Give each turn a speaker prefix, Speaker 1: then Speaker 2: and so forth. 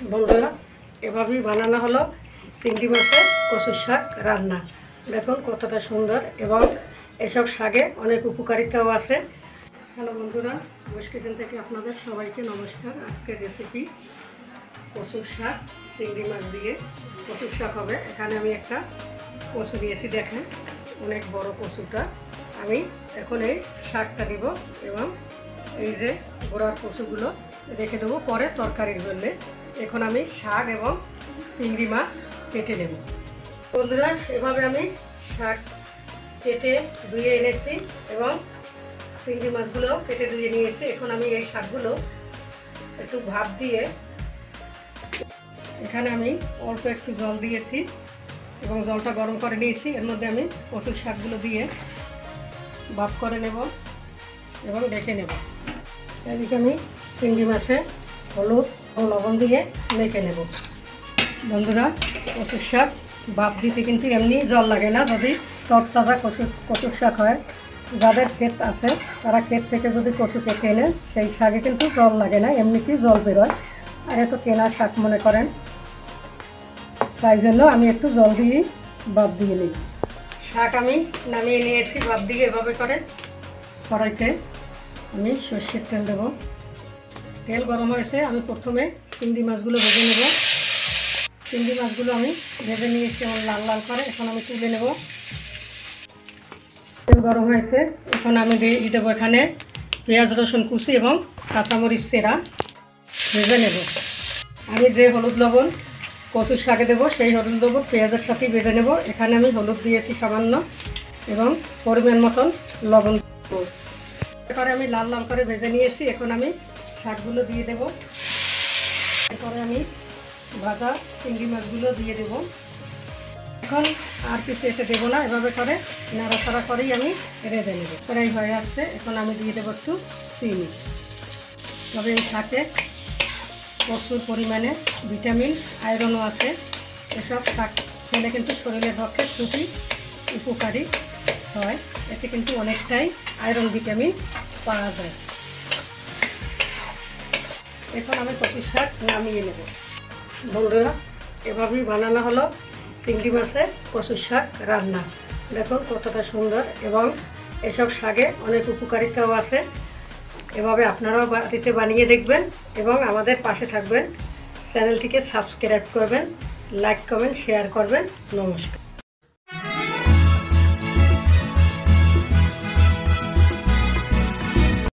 Speaker 1: বন্ধুরা, এভাবেই বানানো হলো চিংড়ি মাছের কচুর শাক রান্না। দেখুন কতটা সুন্দর, এবং এসব শাকে অনেক উপকারিতাও আছে। হ্যালো বন্ধুরা, বস কিচেন থেকে আপনাদের সবাইকে নমস্কার। আজকের রেসিপি কচুর শাক, চিংড়ি মাছ দিয়ে কচুর শাক হবে। এখানে আমি একটা কচু দিয়েছি, দেখেন অনেক বড় কচুটা। আমি এখন এই শাকটা দিব এবং এই যে গোড়ার কচুগুলো রেখে দেবো পরে তরকারির জন্যে। এখন আমি শাক এবং চিংড়ি মাছ কেটে নেব। বন্ধুরা, এভাবে আমি শাক কেটে ধুয়ে এনেছি এবং চিংড়ি মাছগুলো কেটে ধুয়ে নিয়েছি। এখন আমি এই শাকগুলো একটু ভাপ দিয়ে, এখানে আমি অল্প একটু জল দিয়েছি এবং জলটা গরম করে নিয়েছি। এর মধ্যে আমি কচুর শাকগুলো দিয়ে ভাপ করে নেব এবং ঢেকে নেব। এদিকে আমি চিংড়ি মাছে হলুদ ও লবণ দিয়ে মেখে নেব। বন্ধুরা, কচুর শাক ভাপ দিতে কিন্তু এমনি জল লাগে না। যদি তরতাজা কচুর শাক হয়, যাদের ক্ষেত আছে তারা ক্ষেত থেকে যদি কচু কেটে এনে সেই শাকে কিন্তু জল লাগে না, এমনিতেই জল বেরোয়। আর এত কেনা শাক মনে করেন, তাই জন্য আমি একটু জল দিয়ে ভাপ দিয়ে নিই। শাক আমি নামিয়ে নিয়েছি ভাপ দিয়ে। এভাবে করে কড়াইতে আমি সর্ষের তেল দেব। তেল গরম হয়েছে, আমি প্রথমে চিংড়ি মাছগুলো ভেজে নেব। চিংড়ি মাছগুলো আমি ভেজে নিয়েছি আমার লাল লাল করে। এখন আমি তুলে নেব। তেল গরম হয়েছে, এখন আমি দিয়ে দেবো এখানে পেঁয়াজ রসুন কুচি এবং কাঁচামরিচ চেরা ভেজে নেব। আমি যে হলুদ লবণ কচুর শাকে দেবো সেই হলুদ লবণ পেঁয়াজের সাথেই ভেজে নেব। এখানে আমি হলুদ দিয়েছি সামান্য এবং পরিমাণ মতন লবণ দেবো। এরপরে আমি লাল লাল করে ভেজে নিয়েছি। এখন আমি শাকগুলো দিয়ে দেব। এরপরে আমি ভাজা চিংড়ি মাছগুলো দিয়ে দেব। এখন আর কিছু এতে দেবো না, এভাবে করে নাড়াচাড়া করেই আমি রেঁধে নেব। প্রায় হয়ে আসছে, এখন আমি দিয়ে দেবো একটু চিনি। তবে এই শাকে প্রচুর পরিমাণে ভিটামিন আয়রনও আছে। এসব শাক খেলে কিন্তু শরীরের পক্ষে খুবই উপকারী হয়। এতে কিন্তু অনেকটাই আয়রন ভিটামিন পাওয়া যায়। এখন আমি কচুর শাক নামিয়ে নেব। বন্ধুরা, এভাবেই বানানো হলো চিংড়ি মাছের কচুর শাক রান্না। দেখুন কতটা সুন্দর, এবং এসব শাকে অনেক উপকারিতাও আছে। এভাবে আপনারাও বাড়িতে বানিয়ে দেখবেন এবং আমাদের পাশে থাকবেন। চ্যানেলটিকে সাবস্ক্রাইব করবেন, লাইক কমেন্ট শেয়ার করবেন। নমস্কার।